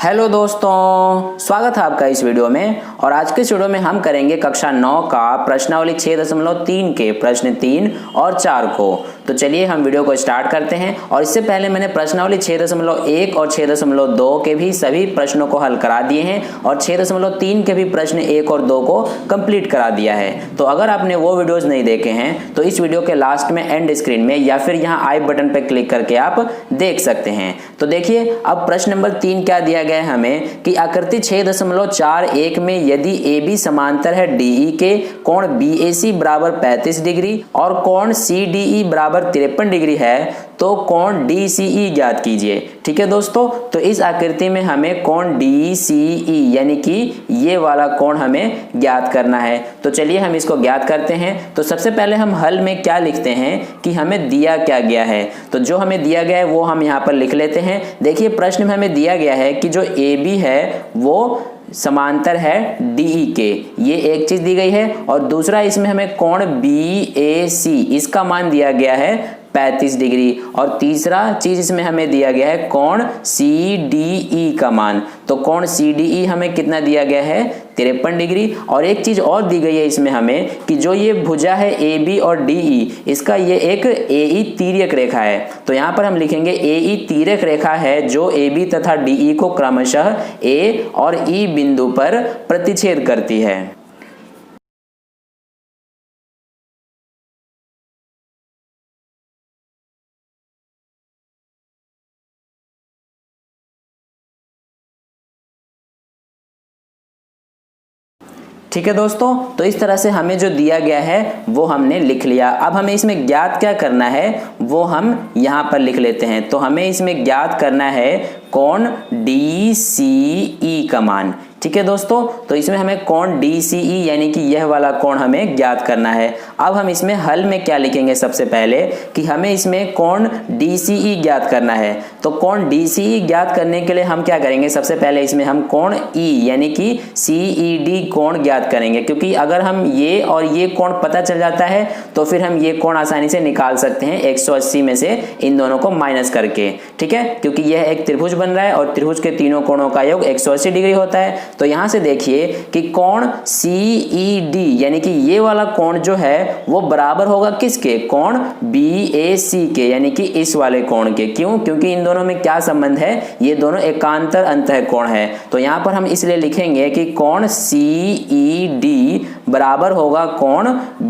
Hello दोस्तों, स्वागत है आपका इस वीडियो में। और आज के इस वीडियो में हम करेंगे कक्षा 9 का प्रश्नावली 6.3 के प्रश्न 3 और 4 को। तो चलिए हम वीडियो को स्टार्ट करते हैं। और इससे पहले मैंने प्रश्नावली 6.1 और 6.2 के भी सभी प्रश्नों को हल करा दिए हैं और 6.3 के भी प्रश्न 1 और 2 को कंप्लीट करा दिया है। तो अगर आपने वो वीडियोज नहीं देखे हैं तो इस वीडियो के लास्ट में एंड स्क्रीन में या फिर यहाँ आई बटन पर क्लिक करके आप देख सकते हैं। तो देखिए अब प्रश्न नंबर 3 क्या दिया गया है हमें कि आकृति 6.41 में यदि AB समांतर है DE के, कोण BAC बराबर 35 डिग्री और कोण CDE बराबर 53 डिग्री है तो कोण DCE ज्ञात कीजिए। ठीक है दोस्तों, तो इस आकृति में हमें कोण DCE यानी कि ये वाला कोण हमें ज्ञात करना है। तो चलिए हम इसको ज्ञात करते हैं। तो सबसे पहले हम हल में क्या लिखते हैं कि हमें दिया क्या गया है। तो जो हमें दिया गया है वो हम यहाँ पर लिख लेते हैं। देखिए प्रश्न में हमें दिया गया है कि जो AB है वो समांतर है DE के, ये एक चीज दी गई है। और दूसरा इसमें हमें कोण BAC इसका मान दिया गया है 35 डिग्री। और तीसरा चीज इसमें हमें दिया गया है कोण CDE का मान। तो कोण CDE हमें कितना दिया गया है 53 डिग्री। और एक चीज और दी गई है इसमें हमें कि जो ये भुजा है AB और DE इसका ये एक AE तिर्यक रेखा है। तो यहाँ पर हम लिखेंगे AE तिर्यक रेखा है जो AB तथा DE को क्रमशः A और E बिंदु पर प्रतिच्छेद करती है। ठीक है दोस्तों, तो इस तरह से हमें जो दिया गया है वो हमने लिख लिया। अब हमें इसमें ज्ञात क्या करना है वो हम यहाँ पर लिख लेते हैं। तो हमें इसमें ज्ञात करना है कोण DCE का मान। ठीक है दोस्तों, तो इसमें हमें कोण DCE यानी कि यह वाला कोण हमें ज्ञात करना है। अब हम इसमें हल में क्या लिखेंगे सबसे पहले कि हमें इसमें कोण DCE ज्ञात करना है। तो कोण DCE ज्ञात करने के लिए हम क्या करेंगे, सबसे पहले इसमें हम कोण E यानी कि CED कोण ज्ञात करेंगे। क्योंकि अगर हम ये और ये कोण पता चल जाता है तो फिर हम ये कोण आसानी से निकाल सकते हैं 180 में से इन दोनों को माइनस करके। ठीक है, क्योंकि यह एक त्रिभुज बन रहा है और त्रिभुज के तीनों कोणों का योग 180 डिग्री होता है। तो यहां से देखिए कि कोण CED यानी कि ये वाला कोण जो है वो बराबर होगा किसके, कोण BAC के यानी कि इस वाले कोण के। क्यों? क्योंकि इन दोनों में क्या संबंध है, ये दोनों एकांतर अंतःकोण है। तो यहां पर हम इसलिए लिखेंगे कि कोण CED बराबर होगा कोण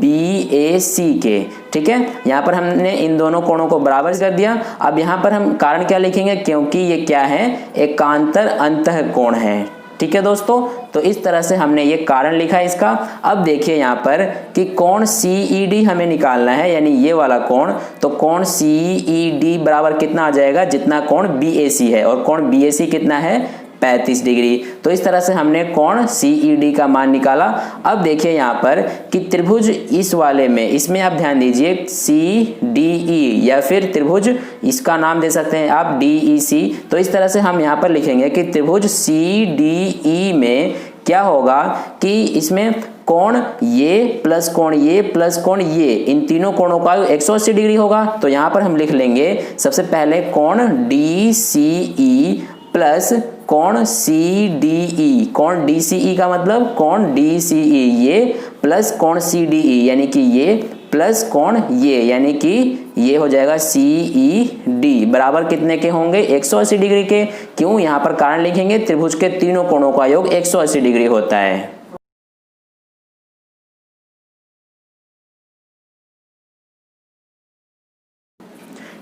BAC के। ठीक है, यहां पर हमने इन दोनों कोणों को बराबर कर दिया। अब यहां पर हम कारण क्या लिखेंगे, क्योंकि ये क्या है, एकांतर अंतःकोण है। ठीक है दोस्तों, तो इस तरह से हमने ये कारण लिखा है इसका। अब देखिए यहाँ पर कि कोण CED हमें निकालना है यानी ये वाला कोण। तो कोण CED बराबर कितना आ जाएगा, जितना कोण BAC है। और कोण BAC कितना है 35 डिग्री। तो इस तरह से हमने कोण CED का मान निकाला। अब देखिए यहाँ पर कि त्रिभुज इस वाले में, इसमें आप ध्यान दीजिए CDE या फिर त्रिभुज इसका नाम दे सकते हैं आप DEC। तो इस तरह से हम यहाँ पर लिखेंगे कि त्रिभुज CDE में क्या होगा कि इसमें कोण ये प्लस कोण ये प्लस कोण ये, इन तीनों कोणों का 180 डिग्री होगा। तो यहाँ पर हम लिख लेंगे सबसे पहले कोण DCE प्लस कोण CDE। कोण DCE का मतलब कोण DCE ये प्लस कोण CDE यानी कि ये प्लस कोण ये यानी कि ये हो जाएगा CED बराबर कितने के होंगे, 180 डिग्री के। क्यों? यहाँ पर कारण लिखेंगे त्रिभुज के तीनों कोणों का योग 180 डिग्री होता है।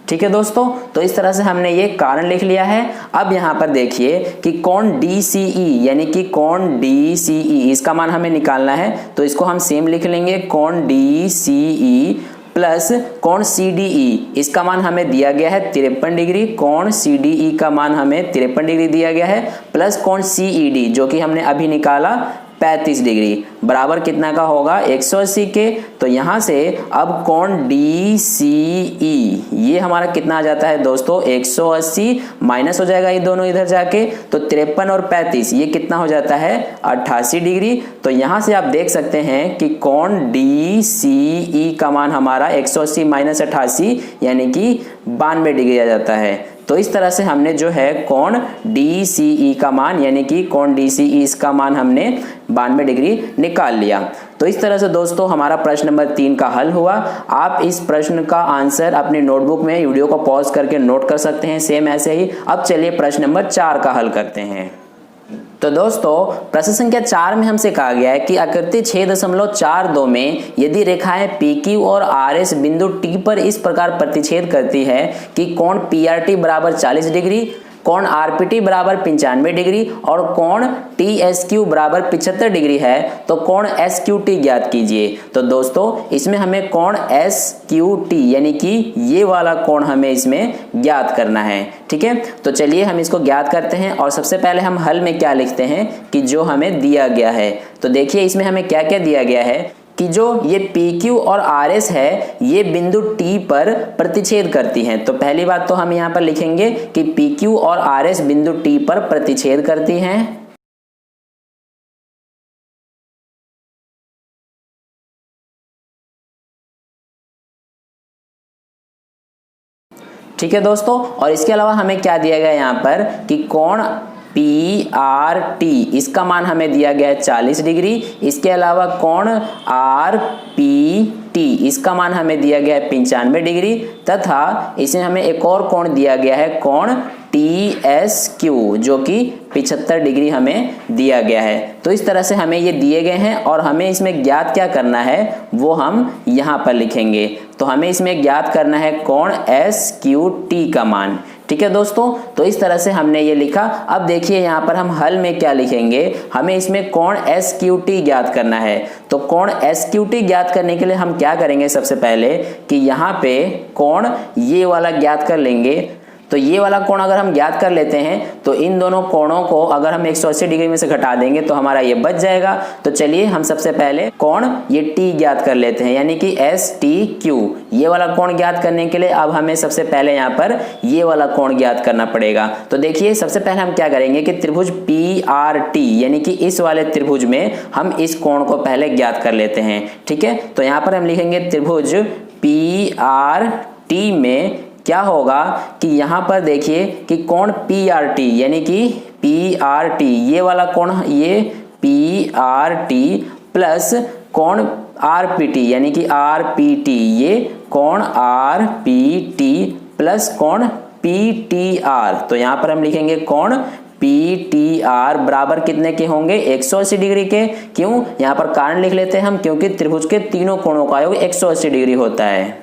ठीक है दोस्तों, तो इस तरह से हमने ये कारण लिख लिया है। अब यहाँ पर देखिए कि कोण DCE यानी कि कोण DCE इसका मान हमें निकालना है। तो इसको हम सेम लिख लेंगे, कोण DCE प्लस कोण CDE इसका मान हमें दिया गया है 53 डिग्री। कोण CDE का मान हमें 53 डिग्री दिया गया है प्लस कोण CED जो कि हमने अभी निकाला 35 डिग्री बराबर कितना का होगा 180 के। तो यहां से अब कोण DCE ये हमारा कितना आ जाता है दोस्तों 180 माइनस हो जाएगा ये दोनों इधर जाके। तो 53 और 35 ये कितना हो जाता है 88 डिग्री। तो यहां से आप देख सकते हैं कि कोण DCE का मान हमारा 180 माइनस 88 यानी कि 92 डिग्री आ जाता है। तो इस तरह से हमने जो है कोण DCE का मान यानी कि कोण DCE इसका मान हमने 92 डिग्री निकाल लिया। तो इस तरह से दोस्तों हमारा प्रश्न नंबर 3 का हल हुआ। आप इस प्रश्न का आंसर अपनी नोटबुक में वीडियो को पॉज करके नोट कर सकते हैं, सेम ऐसे ही। अब चलिए प्रश्न नंबर 4 का हल करते हैं। तो दोस्तों प्रश्न संख्या 4 में हमसे कहा गया है कि आकृति 6.42 में यदि रेखाएं PQ और RS बिंदु T पर इस प्रकार प्रतिच्छेद करती है कि कोण PRT बराबर 40 डिग्री, कोण RPT बराबर 95 डिग्री और कोण TSQ बराबर 75 डिग्री है, तो कोण SQT ज्ञात कीजिए। तो दोस्तों इसमें हमें कोण SQT यानी कि ये वाला कोण हमें इसमें ज्ञात करना है, ठीक है। तो चलिए हम इसको ज्ञात करते हैं और सबसे पहले हम हल में क्या लिखते हैं कि जो हमें दिया गया है। तो देखिए इसमें हमें क्या क्या दिया गया है कि जो ये PQ और RS है ये बिंदु T पर प्रतिच्छेद करती हैं। तो पहली बात तो हम यहाँ पर लिखेंगे कि PQ और RS बिंदु T पर प्रतिच्छेद करती हैं। ठीक है दोस्तों, और इसके अलावा हमें क्या दिया गया यहाँ पर कि कोण PRT इसका मान हमें दिया गया है 40 डिग्री। इसके अलावा कोण RPT इसका मान हमें दिया गया है 95 डिग्री तथा इसमें हमें एक और कोण दिया गया है कोण TSQ जो कि 75 डिग्री हमें दिया गया है। तो इस तरह से हमें ये दिए गए हैं और हमें इसमें ज्ञात क्या करना है वो हम यहाँ पर लिखेंगे। तो हमें इसमें ज्ञात करना है कोण SQT का मान, ठीक है दोस्तों। तो इस तरह से हमने ये लिखा। अब देखिए यहाँ पर हम हल में क्या लिखेंगे, हमें इसमें कोण SQT ज्ञात करना है। तो कोण SQT ज्ञात करने के लिए हम क्या करेंगे, सबसे पहले कि यहाँ पे कोण ये वाला ज्ञात कर लेंगे। तो ये वाला कोण अगर हम ज्ञात कर लेते हैं तो इन दोनों कोणों को अगर हम 180 डिग्री में से घटा देंगे तो हमारा ये बच जाएगा। तो चलिए हम सबसे पहले कोण ये T ज्ञात कर लेते हैं यानी कि STQ। ये वाला कोण ज्ञात करने के लिए अब हमें सबसे पहले यहाँ पर ये वाला कोण ज्ञात करना पड़ेगा। तो देखिए सबसे पहले हम क्या करेंगे कि त्रिभुज PRT यानी कि इस वाले त्रिभुज में हम इस कोण को पहले ज्ञात कर लेते हैं, ठीक है। तो यहाँ पर हम लिखेंगे त्रिभुज PRT में क्या होगा कि यहाँ पर देखिए कि कोण PRT यानी कि PRT ये वाला कोण ये PRT प्लस कोण RPT यानी कि RPT ये कोण RPT प्लस कोण PTR। तो यहाँ पर हम लिखेंगे कोण PTR बराबर कितने के होंगे 180 डिग्री के। क्यों, यहाँ पर कारण लिख लेते हैं हम, क्योंकि त्रिभुज के तीनों कोणों का योग 180 डिग्री होता है।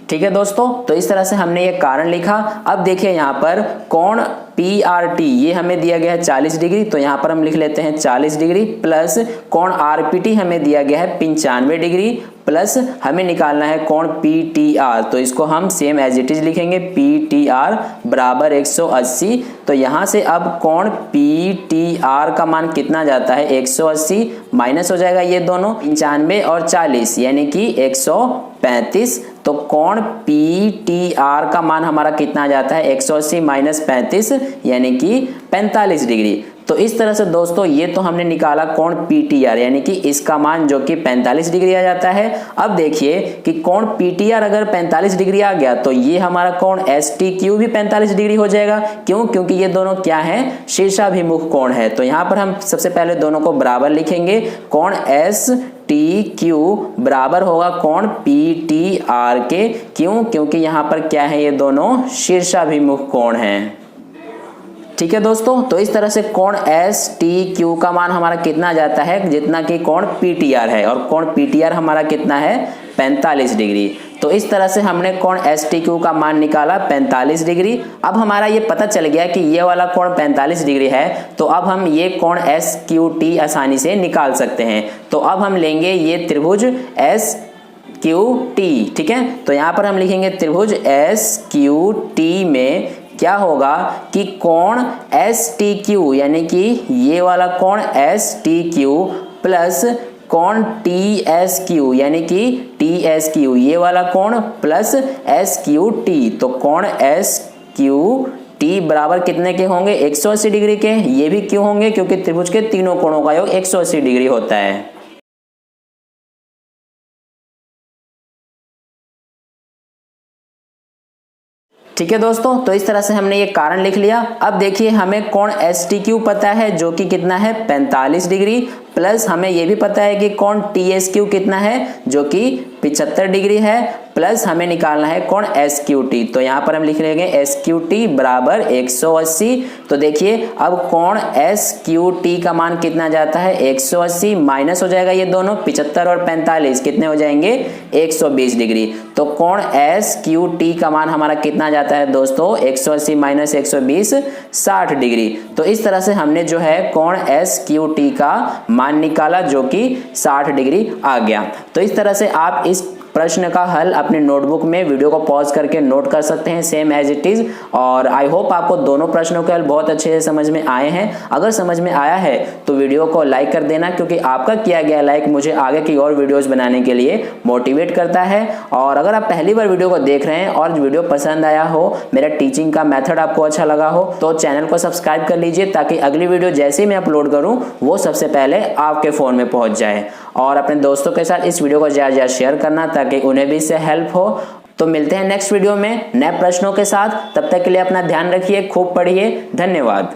ठीक है दोस्तों, तो इस तरह से हमने ये कारण लिखा। अब देखिए यहाँ पर कोण PRT ये हमें दिया गया है 40 डिग्री, तो यहाँ पर हम लिख लेते हैं 40 डिग्री प्लस कोण RPT हमें दिया गया है 95 डिग्री प्लस हमें निकालना है कोण PTR। तो इसको हम सेम एज इट इज लिखेंगे PTR बराबर 180। तो यहाँ से अब कोण PTR का मान कितना जाता है 180 माइनस हो जाएगा ये दोनों 95 और 40 यानी कि 135। तो कोण PTR का मान हमारा कितना जाता है 180 माइनस 35 यानी कि 45 डिग्री। तो इस तरह से दोस्तों ये तो हमने निकाला कोण PTR यानी कि इसका मान जो कि 45 डिग्री आ जाता है। अब देखिए कि कोण PTR अगर 45 डिग्री आ गया तो ये हमारा कोण STQ भी 45 डिग्री हो जाएगा। क्यों, क्योंकि ये दोनों क्या है शीर्षाभिमुख कोण है। तो यहाँ पर हम सबसे पहले दोनों को बराबर लिखेंगे। कोण STQ बराबर होगा कोण PTR के। क्यों, क्योंकि यहाँ पर क्या है ये दोनों शीर्षाभिमुख कोण हैं। ठीक है दोस्तों, तो इस तरह से कोण STQ का मान हमारा कितना जाता है जितना कि कोण PTR है, और कोण PTR हमारा कितना है 45 डिग्री। तो इस तरह से हमने कोण STQ का मान निकाला 45 डिग्री। अब हमारा ये पता चल गया कि ये वाला कोण 45 डिग्री है, तो अब हम ये कोण SQT आसानी से निकाल सकते हैं। तो अब हम लेंगे ये त्रिभुज SQT, ठीक है। तो यहाँ पर हम लिखेंगे त्रिभुज SQT में क्या होगा कि कोण STQ यानी कि ये वाला कोण STQ प्लस कोण TSQ यानी कि TSQ ये वाला कोण प्लस SQT। तो कोण SQT बराबर कितने के होंगे 180 डिग्री के। ये भी क्यों होंगे, क्योंकि त्रिभुज के तीनों कोणों का योग 180 डिग्री होता है। ठीक है दोस्तों, तो इस तरह से हमने ये कारण लिख लिया। अब देखिए हमें कोण STQ पता है जो कि कितना है 45 डिग्री, प्लस हमें ये भी पता है कि कोण TSQ कितना है जो कि 75 डिग्री है, प्लस हमें निकालना है कोण SQT। तो यहाँ पर हम लिख लेंगे SQT बराबर 180। तो देखिए अब कोण SQT का मान कितना जाता है 180, माइनस हो जाएगा ये दोनों 75 और 45 कितने हो जाएंगे 120 डिग्री। तो कोण SQT का मान हमारा कितना जाता है दोस्तों 180 माइनस 120 60 डिग्री। तो इस तरह से हमने जो है कोण SQT का मान निकाला जो कि 60 डिग्री आ गया। तो इस तरह से आप इस प्रश्न का हल अपने नोटबुक में वीडियो को पॉज करके नोट कर सकते हैं सेम एज इट इज। और आई होप आपको दोनों प्रश्नों के हल बहुत अच्छे से समझ में आए हैं। अगर समझ में आया है तो वीडियो को लाइक कर देना, क्योंकि आपका किया गया लाइक मुझे आगे की और वीडियोस बनाने के लिए मोटिवेट करता है। और अगर आप पहली बार वीडियो को देख रहे हैं और वीडियो पसंद आया हो, मेरा टीचिंग का मेथड आपको अच्छा लगा हो, तो चैनल को सब्सक्राइब कर लीजिए ताकि अगली वीडियो जैसे ही मैं अपलोड करूं वो सबसे पहले आपके फोन में पहुंच जाए। और अपने दोस्तों के साथ इस वीडियो को ज़्यादा ज़्यादा शेयर करना ताकि उन्हें भी इससे हेल्प हो। तो मिलते हैं नेक्स्ट वीडियो में नए प्रश्नों के साथ। तब तक के लिए अपना ध्यान रखिए, खूब पढ़िए। धन्यवाद।